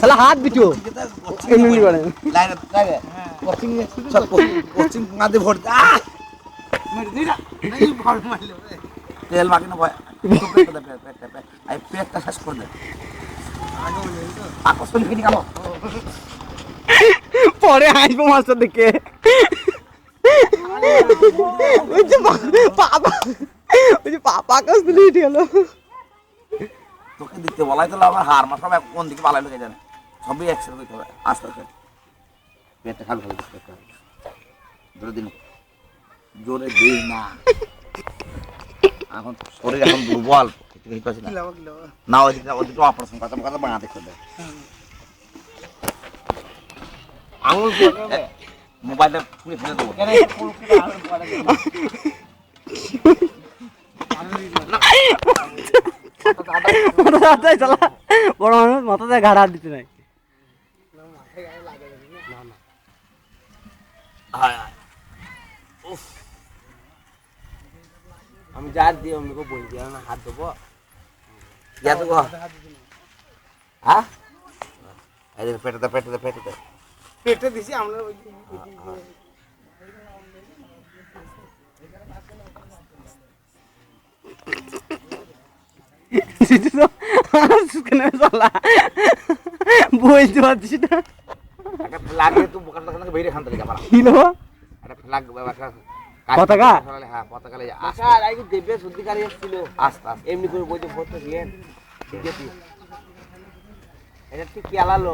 শালা হাত দিছো এমনি করে কোচিং মাদে ভোট তেল মাখি না ভয় পেটটা শেষ করে দে আকর্ষণ কিনে গেল পরে আসবো মাস্টার দিকে ওই যে পাপা কাছ থেকে উঠে গেল তোকে দিতে বলাই তো আমার হার মাস কোন দিকে পালাই লেগে জানে সবই একসাথে দিতে হবে আস্তে আস্তে পেটটা খালি ভালো ধরে দিন জোরে দিই না এখন শরীর এখন দুর্বল না ওদিকে অপারেশন করতে কথা বাঁ দেখতে দেয় আঙুল মোবাইলটা পুড়ে ফেলে দেবো বড় মানুষ মাথাতে ঘাড় হাত দিতে নাই আমি যা দিয়ে আমাকে বলছি না হাত দেবো হ্যাঁ পেটে পেটে দিছি আমরা বলতে পারছিস না লাগে তো বোকার দোকানে বেরিয়ে খান থেকে যাবার কি নেবো একটা ফ্ল্যাগ পতাকা হ্যাঁ পতাকা দেবে সত্যিকারী এসেছিল আস্তে আস্তে এমনি করে বইতে ভর্তি দিয়ে ঠিক আছে এটা ঠিক কি আলালো